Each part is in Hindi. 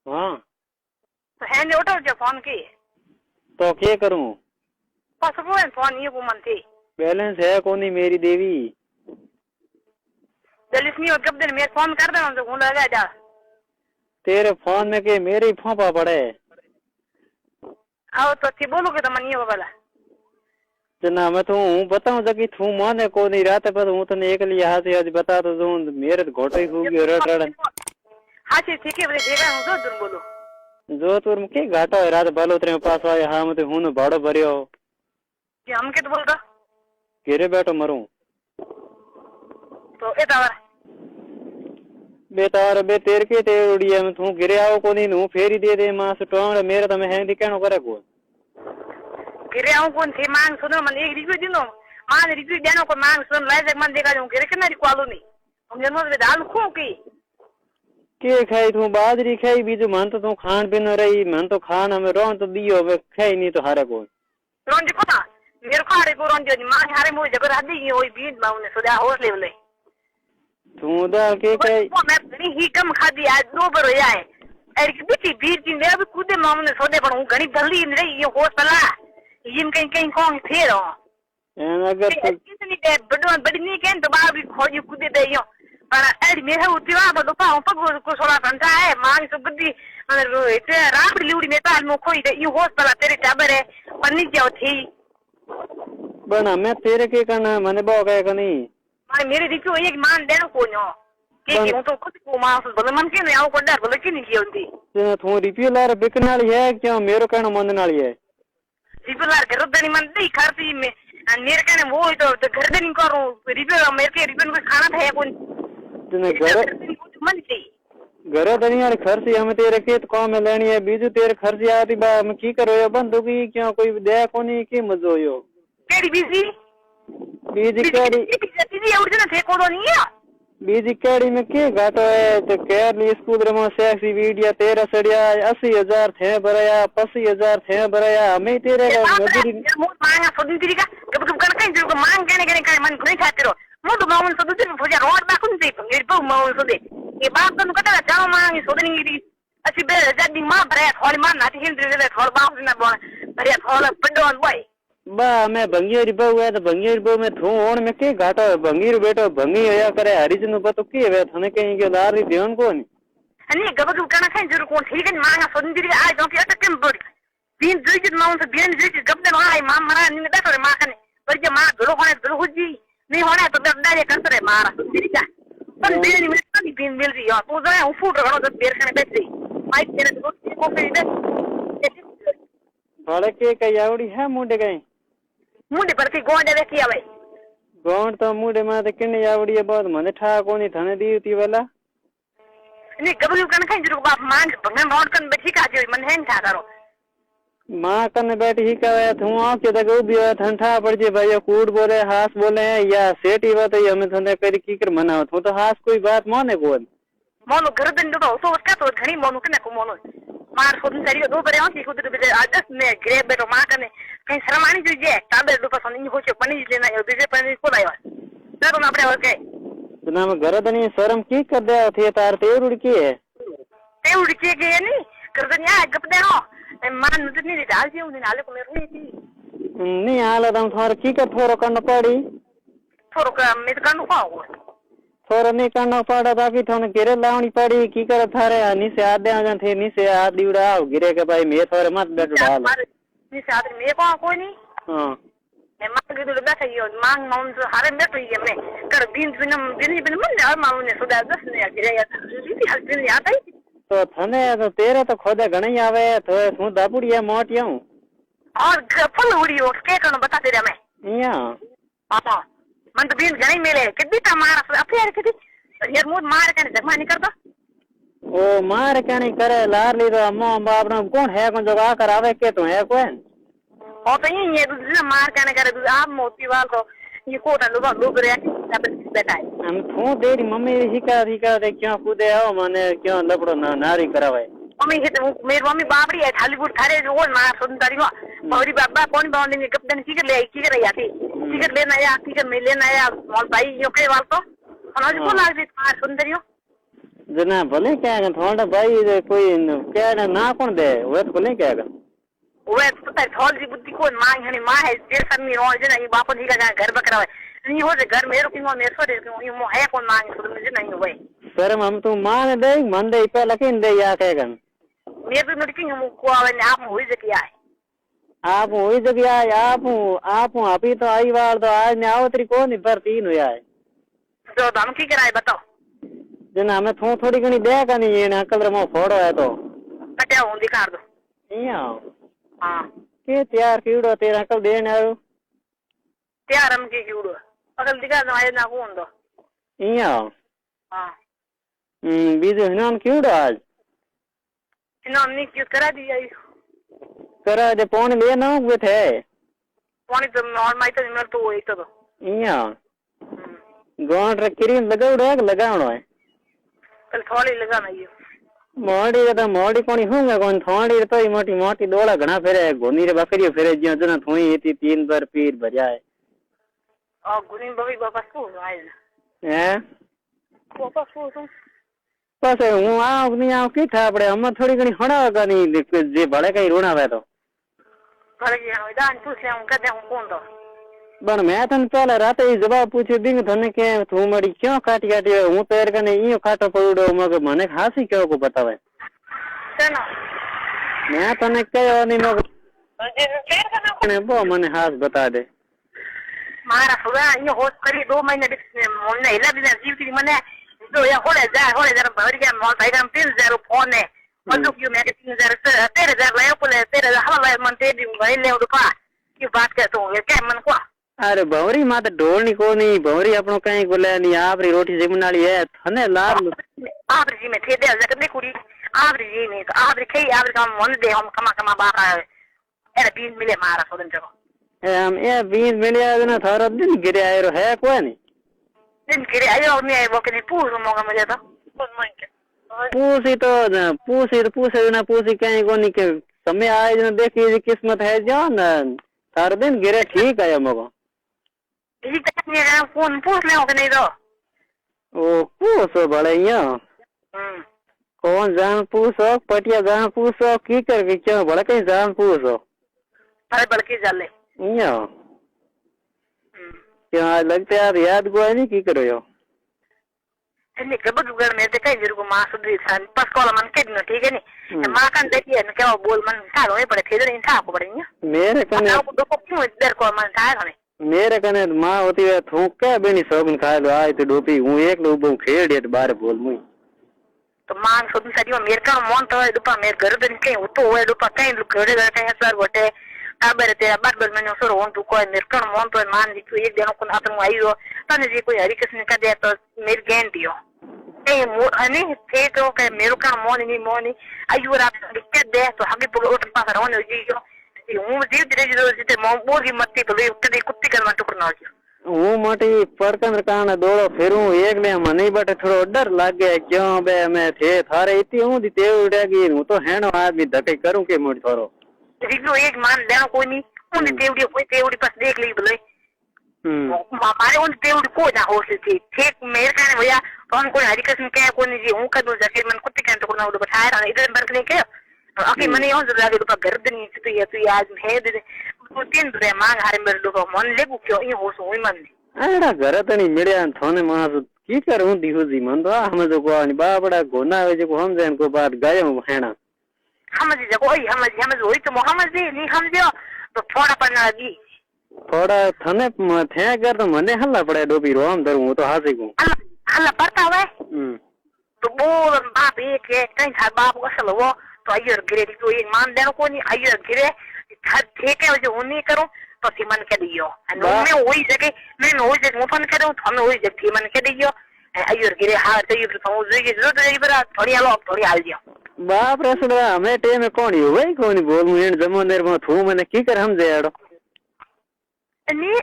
हाँ तो है ने उठो जो फोन की तो क्या करूं? बस वो फोन ये को मन थी बैलेंस है कोनी मेरी देवी। जल्दी नहीं हो कब दिन मैं फोन कर देना तो फोन लगा जा तेरे फोन में के मेरे ही फोपा पड़े आओ तो थी बोलोगे तो मनियो वाला जना मैं तो बताऊं जकी तू माने को नहीं रात पर हूं तने एक लिए हाथ आज बता तो दूं मेरे तो घोटे हो गयो रट रट। हाँ ठीक है बोले देगा हूं जो तुम बोलो जोधपुर में के घाटा है रात बालो तेरे पास आए हां मते हुन भाड़ो भरियो कि हम के तो बोल रहा घेरे बैठो मरूं तो ए तावर बेतार बे तेर के ते उड़िया में तू गिरे आओ को नहीं नु फेरी दे दे मां सटोंग मेरे तो मैं है दिखानो करे को गिरे आऊं कौन थे मांग सुनो मन एक रिव्यू दिनो मान रिव्यू देनो को मांग सुन लाइक मन देखा जो गिरे के ना रिक्वालो नहीं हम जनो दे दाल खो की के खाई तू बाजरी खाई बीजू मन तो तू खान पीन रही मन तो खान हमें रोन तो दियो वे खाई नहीं तो हारे को रोन जी को मेरे को हारे को रोन जी मां हारे मुझे जबर हदी ये होई बीट माउने सुदा होस लेवल है तू दाल के खाई मैं नहीं ही कम खादी आज दो बार होया है अरे की बिची बीट की ने अब कूदे माउने सोदे पर हूं घणी जल्दी नहीं ये होस पला इन कहीं कहीं कौन थे रो अगर कितनी के बड़ी नहीं के तो बाबी खोजी कूदे दे यो पर अरे मेरे उतिवा बडो पाऊ पगो को सोला संता है मांग सब बुद्धि मतलब इते राबड़ी लिउड़ी में ताल मो कोई दे ये होस पला तेरे टाबर है पन्नी जाओ थी बना मैं तेरे के करना मने बो गए कनी मां मेरे दिखो एक मान देनो कोन्यो के हूं तो कुछ को मां बोले मन के नहीं आओ को डर बोले की नहीं होती ते तू रिप्यू लार बिकन वाली है क्यों मेरो कहना मन वाली है रिप्यूलार घर दनी मन दे खर्ची में मेरे कहने वो तो घर दनी करूं रिप्यू मेरे के रिप्यू को खाना था कौन तने घर मन थी घर दनी वाली खर्ची हम तेरे के तो काम में लेनी है बीजू तेरे खर्ची आती बा मैं की करो यो बंदू की क्यों कोई दे कोनी की मजो यो केड़ी बीजी बीज केड़ी बीजी और जना थे को नहीं है बीज केड़ी में के घाटो है तो केरली स्कूल रे में सेक्सी वीडियो तेरा सड़िया 80,000 थे भराया 85,000 थे भराया हमें तेरे मजदूरी मांगा सोदी तेरी का कब कब कर कहीं जो मांग कहने मन नहीं खाते रो मुंड माउन सोदी तेरे भुजा रोड बाकुन दे मेरे को माउन सोदे ये बात तो कटा जाओ मांगी सोदनी दी अच्छी बे जदी मां भरे थोड़ी मां नाती हिंद रे थोड़ बाप ना बोल भरे थोड़ा पडो बोय बा मैं भंगीर बहु है तो भंगीर बहु में थू ओण में के घाटो भंगीर बेटो भंगी होया करे हरिजन पतो की वे थने कहीं के लारी देवन को नहीं नहीं गबगु करना कहीं जरूर कौन ठीक है मांगा सोदी तेरी आज तो के अटक बड़ी तीन जुई माउन से बीन जुई गबने वाला मां मरा नहीं बैठो रे मां कने पर जे मां गुरु होने गुरु जी नहीं होना तो डर डर कर रे मारा तेरी का पर बीन में तो बीन मिल रही है तो जरा फूट रहा तो बेर कने बैठ गई माइक तेरे तो को फिर दे थोड़े के कयावड़ी है मुंडे गई मुंडे पर की गोंडे देखी आवे गोंड तो मुंडे में तो किने आवड़ी है बहुत मने ठा कोनी थने दीती वाला नहीं गबलू कन कहीं जरूर बाप मान भंगन रोड कन बैठी का जो मन है ठा करो मां कन बैठी ही का थू आके तक उभी है ठंडा पड़ जे भाई कूड़ बोले हास बोले या सेठी बात है हमें थने करी की कर मनाओ तू तो हास कोई बात माने कोन मोनो घर दिन तो उसका तो घणी मोनो कने को मोनो मार सोन करियो दो बरे होती खुद बे आज ने ग्रे बेटो मां कने कहीं शर्मानी जुजे ताबे दो पसंद नहीं होचे पनी लेना यो बीजे पनी को लायो ना तो आपने ओके तो नाम घर दनी शर्म की कर दे थे तार ते उड़की है ते उड़की के नहीं कर दनिया गप दे हो मान नुत नहीं डाल जी उन नाले को मेरे नहीं हाल तुम थोर की कर थोरो करना पड़ी थोरो का मैं करनु पाऊं थोड़ा नहीं करना पड़ा ताकि थोने गिरे लावनी पड़ी की कर थारे नी से आदे आ थे नी से हाथ दीवड़ा गिरे के भाई मैं थोड़े मत बैठ डाल नी से आदे मैं को कोई नहीं हां मैं मांग दे बैठा यो मांग माउन से हारे में तो ये मैं कर दिन बिन मन जा माउन ने सुदा 10 ने गिरे या दी हाल दिन आता ही तो थने तो तेरे तो खोदे घणी आवे तो हूं दापुड़िया मोटियां और फुल उड़ी हो के कन बता दे मैं इया पापा मन तो बिन घणी मिले कितनी का मार अफेयर कितनी यार मुझ मार के जमा नहीं करता ओ मार के नहीं करे लारली तो अम्मा बाप ने कौन है कौन जगह करावे के तो है कोई ओ तो ये दूसरा मार के नहीं करे आप मोती वाल को ये कोटा लोग रे बैठा है हम थू तेरी मम्मी हिका दे क्यों कूदे आओ माने क्यों लपड़ो ना नारी करावे मम्मी हित मेरी मम्मी बापड़ी है थालीपुर थारे जो मार सुंदरी हो और बाबा कौन बाउंड ने कप्तान की कर ले की कर आती टिकट लेना या टिकट में लेना या मोल भाई यो के वाल तो और को लाग दे मार सुंदरी हो जना भले क्या थोड़ा भाई कोई क्या ना कौन दे वे तो भले क्या वे पता है थोड़ी बुद्धि को मां हनी मां है जे समी हो जना ये बाप जी का घर बकरा है नहीं हो घर मेरो की मेरे सो दे ये मो है कौन मांग सुन मुझे नहीं हुए सर हम तो मां दे मन दे पे लकिन दे या कहेगा मेरे तो नड़की हम को आवे आप हुई जे क्या है आप हुई जगह आप अभी तो आई बार तो आज ने आओ तरी को नहीं पर 3 हुआ है तो हम की कराए बताओ जना हमें थोड़ी घनी देगा नहीं ये अंकल रे मो फोड़ो है तो कटा हूं दिखा दो इया हां के तैयार कीड़ो तेरा अंकल देने आरो तैयार हम की कीड़ो अगल दिखा दो आए ना कौन दो इया हां बीजे हनान कीड़ो आज इन्होंने नहीं क्यों करा दिया करा दे पौन ले ना हुए थे पानी तो और माई तो मिल तो एक तो इया गोंड रे क्रीम लगाउड़ो है लगावणो है कल थोड़ी लगा नहीं मोड़ी कोनी होंगे कोन थोड़ी तो ही मोटी मोटी डोला घना फेरे गोनी रे बकरी फेरे जियो जना थोई इती 3 बार पीर भरिया है और गुनी बवी बाबा सो आए हैं बाबा सो बस हूं आ नहीं आ की था पड़े हम थोड़ी घनी हणा का नहीं जे भले कई रोना वे तो भले जी दान पूछ ले हम कहते हम कौन दो बन मैं तन पहले रात ही जवाब पूछे दिन थने के तू मड़ी क्यों काटी काटी हूं पैर कने इयो काटो पड़ो मगे मने खासी क्यों को बतावे चलो मैं तने कयो नहीं मगे जे पैर कने वो मने हाथ बता दे मारा सुबह इयो होश करी 2 महीने मोने हिला बिना जीवती मने तो या होले जा भर गया मोल भाई हम 3000 फोन है मतलब क्यों मैं 3000 13,000 ले बोले 13,000 हवा मन ते दी भाई ले रुपा की बात कर तो क्या मन को अरे भवरी मां तो ढोलनी को नहीं भवरी अपनो कहीं बोले नहीं आपरी रोटी जिमनाली है थने लार आपरी जी में थे दे जगत में कुड़ी आपरी जी में तो आपरी कई आपरी काम मन दे हम कमा बाहर आए एरा 20 मिले मारा सोदन जगह हम ये 20 मिले ना थारा दिन गिरे आए रो है कोई नहीं दिन गिरे आयो नहीं वो के नहीं पूछ मोगा मुझे तो कौन मन के पूछी ना पूछी कहीं को नहीं के समय आए जो देखी किस्मत है जो ना थारा दिन गिरे ठीक है मोगा ठीक है मेरा फोन पूछ ले होगा नहीं तो ओ पूछो बड़े यो कौन जान पूछो पटिया जान पूछो की कर क्यों बड़ा कहीं जान पूछो अरे बल्कि जाले यो क्या लगता है याद को नहीं की करो यो इन्हें कब दुगर में ते कई जरूर को मां सुधरी सान पास कॉल मन के न ठीक है नहीं मां kan देखिए न क्या बोल मन था रो पड़े थे नहीं था को पड़े मेरे कने आपको दो को क्यों इधर को मन था रे मेरे कने मां होती है थूक के बेनी सोगन खा लो आए तो डोपी हूं एक लोग बो खेड़ बाहर बोल मुई तो मां सुधरी सदी मेरे का मन तो है दुपा मेरे घर दिन के तो है दुपा कहीं लोग खेड़े रहते हैं सर बटे आबर ते बार मैंने सर हों तो कोई मेरे का मन तो मान जी एक दिन को आतन आई हो तने जी कोई हरी किस्म का दे तो मेरे गेन दियो ए मोनी थे तो के मेरो का मोनी आयु रात लिख दे तो हगे पुरो उठ पास रहने जी जो हूं जीव धीरे धीरे जीते मोर की मत्ती तो कदी कुत्ती कर मन टुकना हो हूं मोटी पड़कन कान दौड़ो फिरूं एक ले मने बटे थोड़ो डर लागे क्यों बे मैं थे थारे इतनी हूं दी ते उड़ेगी हूं तो हेनो आदमी धके करूं के मोड़ थोरो रिव्यू एक मान देना कोई नहीं उन तेवड़ी कोई तेवड़ी पास देख ली बोले हमारे उन तेवड़ी को ना हो सकती ठीक मेरे कहने भैया तो हम कोई हरी किस्म के कोई नहीं जी हूं कर दो जाके मन कुत्ते कहने तो ना उड़ बैठाया रहा इधर बर्क नहीं के आके मने हो जरा के ऊपर घर दिन तो ये आज है दे तो 3 दुरे मांग हारे मेरे लोग मन लेबू क्यों ये हो सो मन आड़ा घर तो नहीं मिले थोने मां की करूं दिहो जी मन तो हम जो को बाबड़ा गोना वे जो हम जन को बात गायो हेना हम जी को हम होई तो मोहम्मद जी नहीं हम जो तो थोड़ा पन्ना जी थोड़ा थने थे कर तो मने हल्ला पड़े डोबी रोम दरूं तो हासी को हल्ला पड़ता है तो बोल बाप एक कहीं था बाप को असल वो तो अयर गिरे तो एक मान देनो को नहीं अयर गिरे ठीक है जो नहीं करूं तो सिमन के दियो मैं वही जगह मैं वही जगह फोन करूं तो हम वही जगह सिमन के दियो अयर गिरे हां तो ये तो जरूरत है बरा थोड़ी आलो थोड़ी हाल दियो बाप रसड़ा हमें टे में कौन हो भाई कौन बोल मुझे जमोनेर में थू मैंने की कर हम जे आड़ो नहीं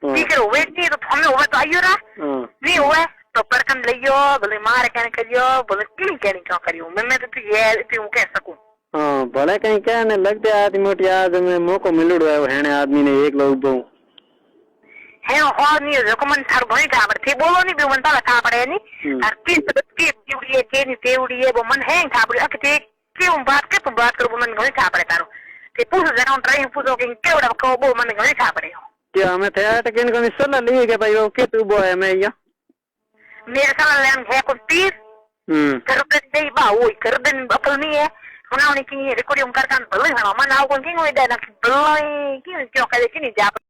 ठीक है वे नहीं तो हमें हुआ तो आयो रा नहीं हुआ तो परकन लियो बोले मार कहने करियो बोले क्यों कहने क्यों करियो मैं तो ये तू कह सकूं हां भले कहीं कहने लगते आदमी मोटी आज में मौको मिलड़ो है हेने आदमी ने एक लोग दो હે હો ની રકમન થાર ઘણી ઠાબડે થી બોલો ની બે મન તાલા ઠાબડે ની આ કે દીવડી કે ની તેવડી એ મન હે ઠાબડે કે તે કેવું બાત કરું મન ઘણી ઠાબડે તારો તે પૂછો જરા ટ્રાઈ પૂછો કે કેવડા કહો બહુ મને ઘણી ઠાબડે કે અમે થયા કે કોની સલાહ લઈએ કે ભાઈ કે તું ઉભો હે મેં અહીંયા मेरे साला लैंग है को तीर करदन दे बा ओय करदन अकल नहीं है बनाने की रिकॉर्डिंग करता भले हमारा मन आओ कोई नहीं होइदा ना भले की क्यों करे की नहीं जा